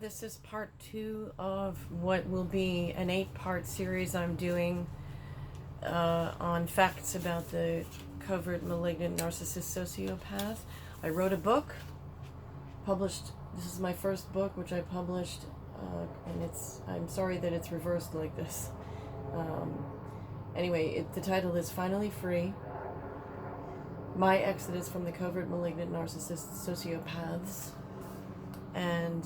This is part 2 of what will be an 8-part series I'm doing on facts about the covert, malignant, narcissist, sociopath. I wrote a book, published, this is my first book, which I published, and I'm sorry that it's reversed like this. Anyway, the title is Finally Free: My Exodus from the Covert, Malignant, Narcissist, Sociopaths. And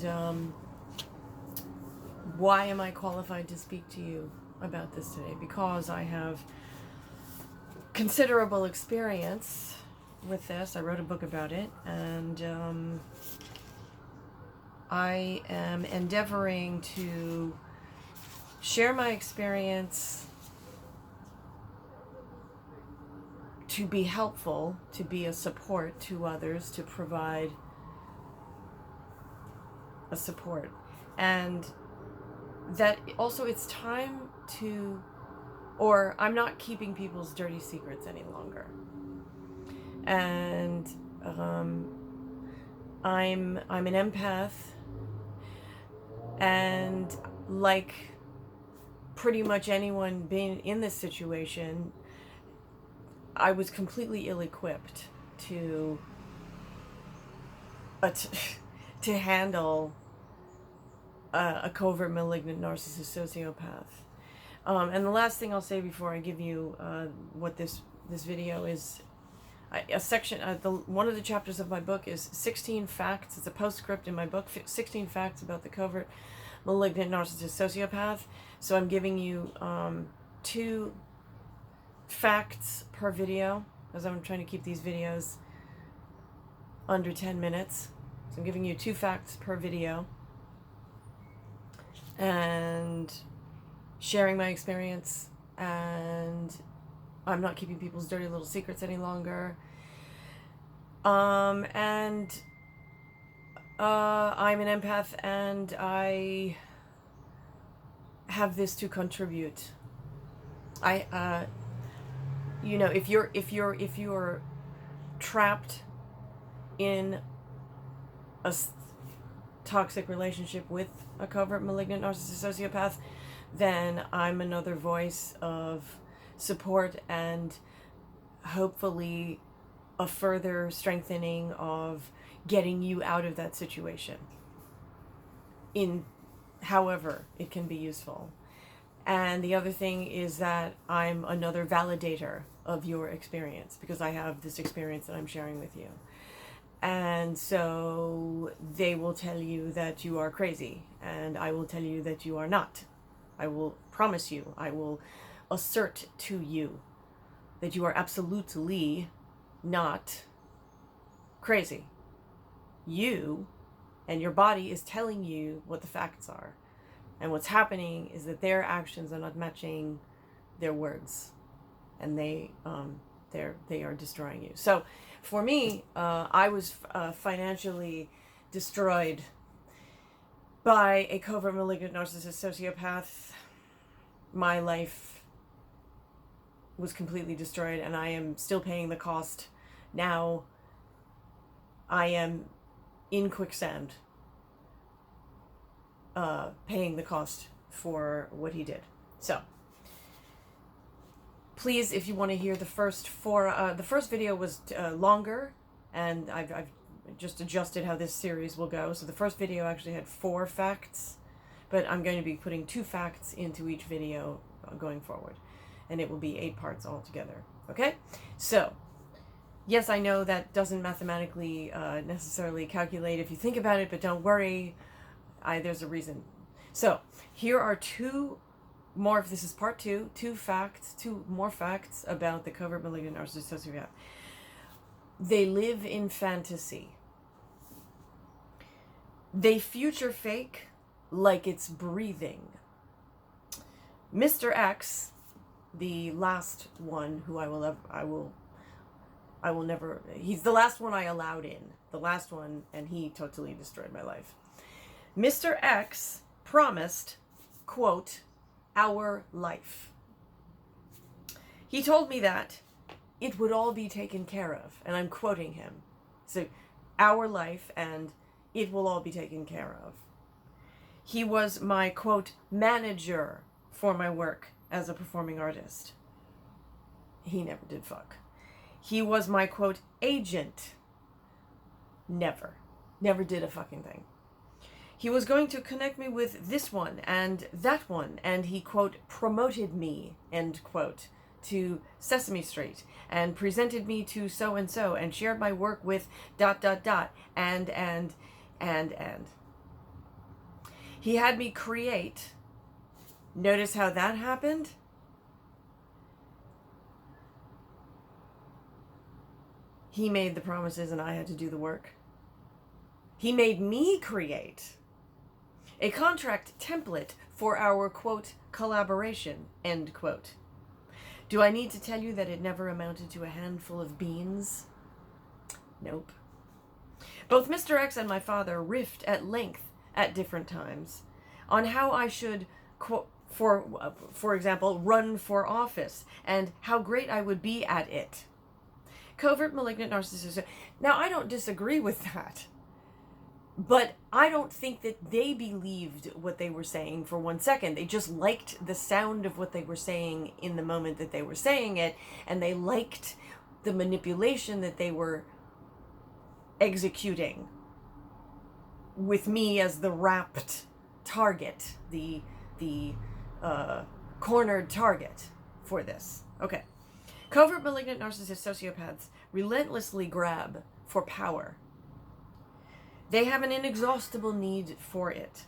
why am I qualified to speak to you about this today? Because I have considerable experience with this. I wrote a book about it, and I am endeavoring to share my experience to be helpful, to be a support to others, to provide a support. And that also it's time to, or I'm not keeping people's dirty secrets any longer. And I'm an empath, and like pretty much anyone being in this situation, I was completely ill-equipped to handle a covert, malignant, narcissist, sociopath. And the last thing I'll say before I give you what this video is, a section, one of the chapters of my book is 16 facts. It's a postscript in my book, 16 facts about the covert, malignant, narcissist, sociopath. So I'm giving you 2 facts per video, as I'm trying to keep these videos under 10 minutes. So I'm giving you 2 facts per video and sharing my experience, and I'm not keeping people's dirty little secrets any longer. I'm an empath, and I have this to contribute. You know, if you're trapped in a toxic relationship with a covert, malignant, narcissist, sociopath, then I'm another voice of support and hopefully a further strengthening of getting you out of that situation in however it can be useful. And the other thing is that I'm another validator of your experience, because I have this experience that I'm sharing with you. And so they will tell you that you are crazy, and I will tell you that you are not. I will promise you, I will assert to you that you are absolutely not crazy. You and your body is telling you what the facts are. And what's happening is that their actions are not matching their words, and they are destroying you. So for me, I was financially destroyed by a covert, malignant, narcissist, sociopath. My life was completely destroyed, and I am still paying the cost. Now I am in quicksand, paying the cost for what he did. So please, if you want to hear the first 4, the first video was longer, and I've just adjusted how this series will go. So the first video actually had 4 facts, but I'm going to be putting 2 facts into each video going forward, and it will be 8 parts altogether. Okay? So yes, I know that doesn't mathematically necessarily calculate if you think about it, but don't worry, there's a reason. So here are 2 more, if this is part 2, 2 more facts about the covert, malignant, narcissist, sociopath. They live in fantasy. They future fake like it's breathing. Mr. X, the last one who I will never, he's the last one I allowed in. The last one, and he totally destroyed my life. Mr. X promised, quote, our life. He told me that it would all be taken care of, and I'm quoting him. So, our life, and it will all be taken care of. He was my, quote, manager for my work as a performing artist. He never did fuck. He was my, quote, agent. Never did a fucking thing. He was going to connect me with this one and that one, and he, quote, promoted me, end quote, to Sesame Street, and presented me to so-and-so, and shared my work with ... and. He had me create. Notice how that happened? He made the promises and I had to do the work. He made me create a contract template for our, quote, collaboration, end quote. Do I need to tell you that it never amounted to a handful of beans? Nope. Both Mr. X and my father riffed at length at different times on how I should, for example, run for office, and how great I would be at it. Covert malignant narcissism. Now, I don't disagree with that. But I don't think that they believed what they were saying for 1 second. They just liked the sound of what they were saying in the moment that they were saying it, and they liked the manipulation that they were executing with me as the wrapped target, the cornered target for this. Okay. Covert malignant narcissist sociopaths relentlessly grab for power. They have an inexhaustible need for it.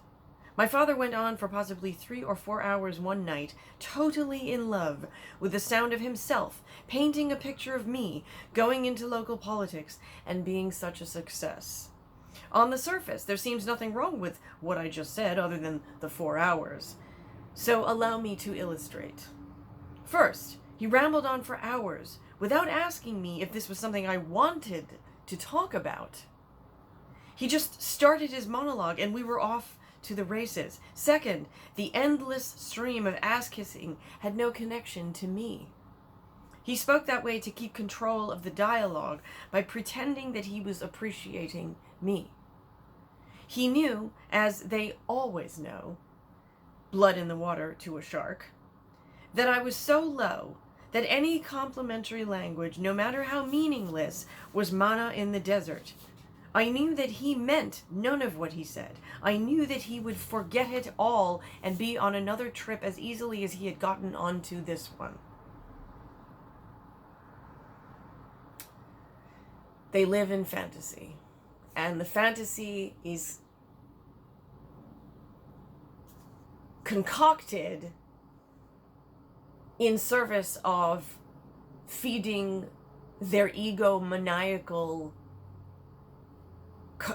My father went on for possibly 3 or 4 hours one night, totally in love with the sound of himself, painting a picture of me, going into local politics, and being such a success. On the surface, there seems nothing wrong with what I just said, other than the 4 hours. So allow me to illustrate. First, he rambled on for hours, without asking me if this was something I wanted to talk about. He just started his monologue and we were off to the races. Second, the endless stream of ass-kissing had no connection to me. He spoke that way to keep control of the dialogue by pretending that he was appreciating me. He knew, as they always know, blood in the water to a shark, that I was so low that any complimentary language, no matter how meaningless, was manna in the desert. I knew that he meant none of what he said. I knew that he would forget it all and be on another trip as easily as he had gotten onto this one. They live in fantasy, and the fantasy is concocted in service of feeding their egomaniacal,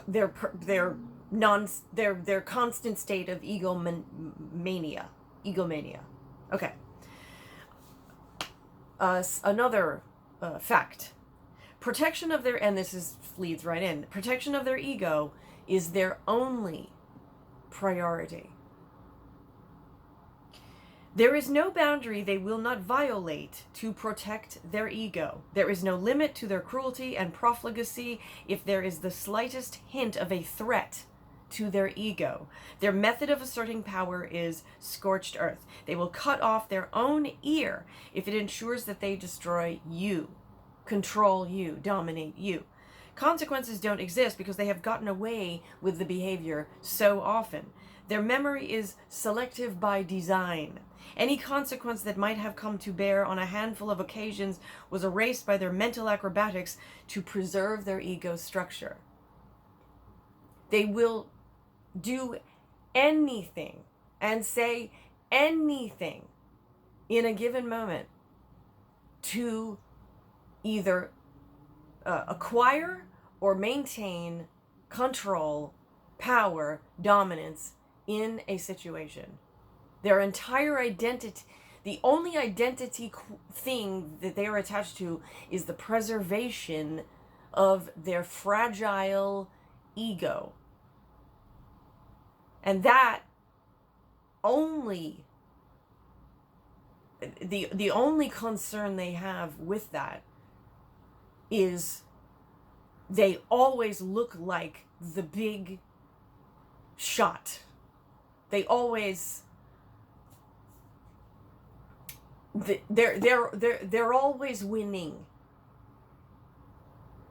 their constant state of egomania. Okay. Another fact. Protection of their, and this leads right in, protection of their ego is their only priority. There is no boundary they will not violate to protect their ego. There is no limit to their cruelty and profligacy if there is the slightest hint of a threat to their ego. Their method of asserting power is scorched earth. They will cut off their own ear if it ensures that they destroy you, control you, dominate you. Consequences don't exist because they have gotten away with the behavior so often. Their memory is selective by design. Any consequence that might have come to bear on a handful of occasions was erased by their mental acrobatics to preserve their ego structure. They will do anything and say anything in a given moment to either acquire or maintain control, power, dominance in a situation. Their entire identity, the only identity thing that they are attached to is the preservation of their fragile ego. And that only, the only concern they have with that is they always look like the big shot. They always, they're always winning.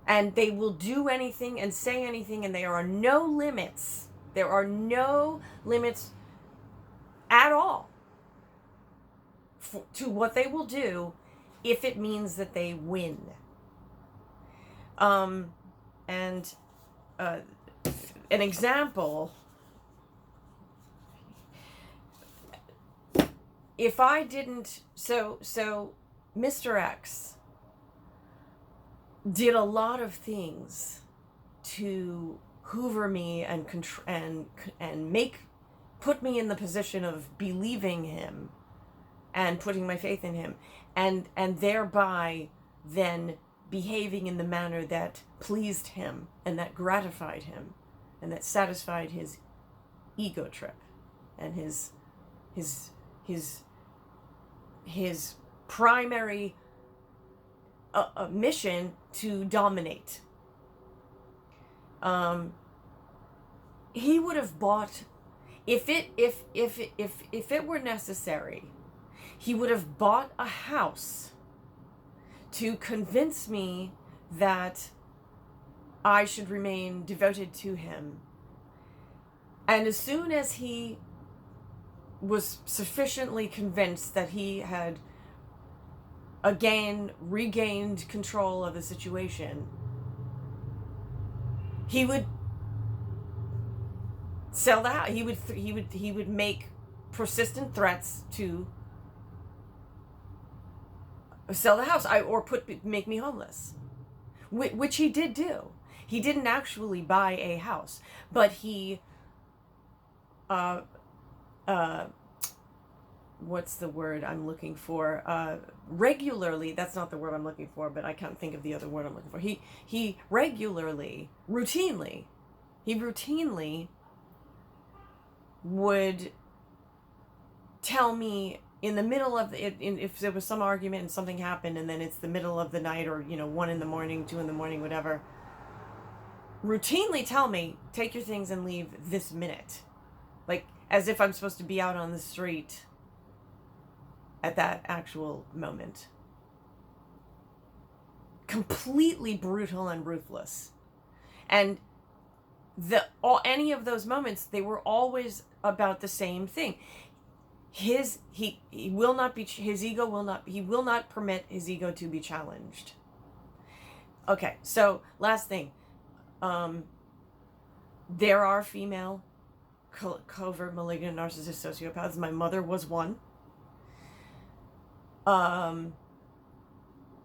And they will do anything and say anything, and there are no limits. There are no limits at all to what they will do if it means that they win. And an example, if I didn't, so Mr. X did a lot of things to hoover me and put me in the position of believing him and putting my faith in him, and thereby then behaving in the manner that pleased him and that gratified him and that satisfied his ego trip and his primary mission to dominate. He would have bought, if it were necessary, he would have bought a house to convince me that I should remain devoted to him. And as soon as he was sufficiently convinced that he had again regained control of the situation, he would sell the house. He would make persistent threats to sell the house, or make me homeless, which he did do. He didn't actually buy a house, but he what's the word I'm looking for? Regularly, that's not the word I'm looking for, but I can't think of the other word I'm looking for. He routinely would tell me in the middle of it, if there was some argument and something happened, and then it's the middle of the night, or 1 in the morning, 2 in the morning, whatever, routinely tell me, take your things and leave this minute. Like, as if I'm supposed to be out on the street at that actual moment. Completely brutal and ruthless. And any of those moments, they were always about the same thing. He will not permit his ego to be challenged. Okay, so last thing. There are female covert malignant narcissist sociopaths. My mother was one.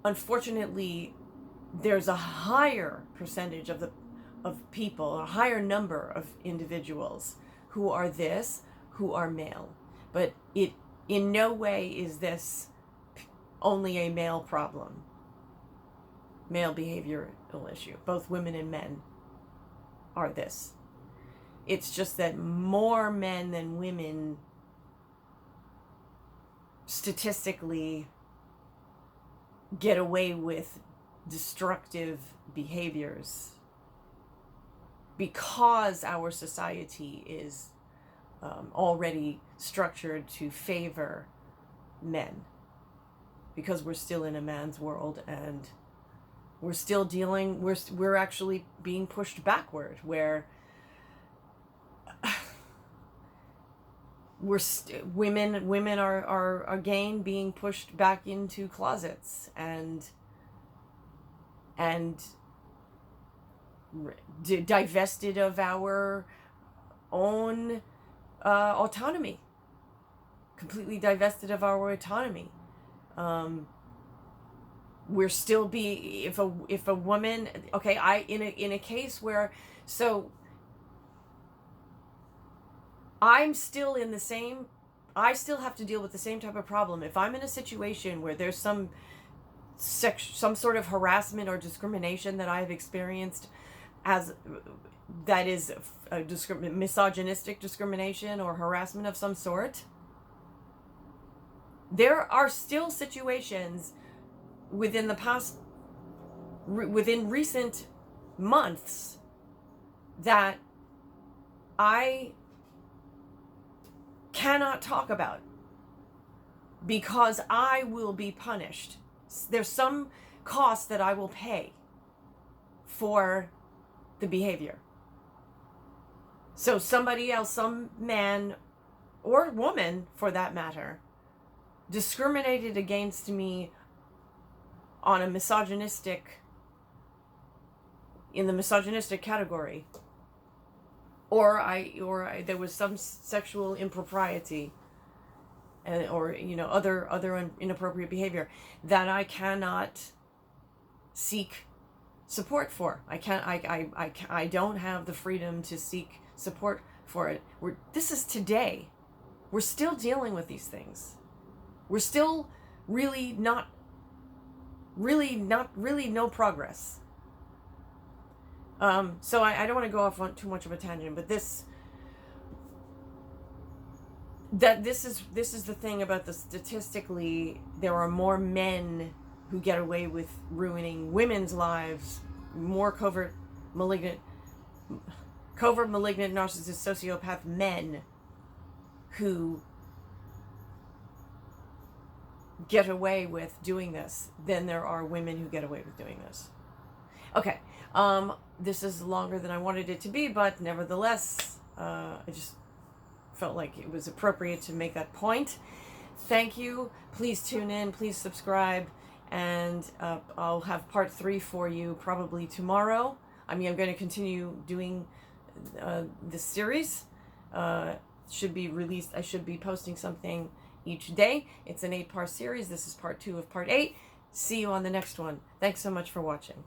Unfortunately, there's a higher percentage of people, a higher number of individuals who are male. But it in no way is this only a male problem, male behavioral issue. Both women and men are this. It's just that more men than women statistically get away with destructive behaviors because our society is already structured to favor men, because we're still in a man's world, and we're actually being pushed backward, where women are again being pushed back into closets and divested of our own autonomy, completely divested of our autonomy. We're still if a woman, okay, in a case where, so I still have to deal with the same type of problem. If I'm in a situation where there's some sort of harassment or discrimination that I've experienced, that is misogynistic discrimination or harassment of some sort, there are still situations within recent months that I cannot talk about because I will be punished. There's some cost that I will pay for the behavior. So somebody else, some man or woman for that matter, discriminated against me on a misogynistic, in the misogynistic category, or there was some sexual impropriety, or other inappropriate behavior that I cannot seek support for. I don't have the freedom to seek support for it. This is today. We're still dealing with these things. We're still really no progress. So I don't want to go off on too much of a tangent, but this is the thing about the statistically, there are more men who get away with ruining women's lives, more covert malignant narcissist sociopath men who get away with doing this than there are women who get away with doing this. Okay, this is longer than I wanted it to be, but nevertheless, I just felt like it was appropriate to make that point. Thank you. Please tune in. Please subscribe. And I'll have part 3 for you probably tomorrow. I'm going to continue doing this series. Should be released. I should be posting something each day. It's an 8-part series. This is part 2 of part 8. See you on the next one. Thanks so much for watching.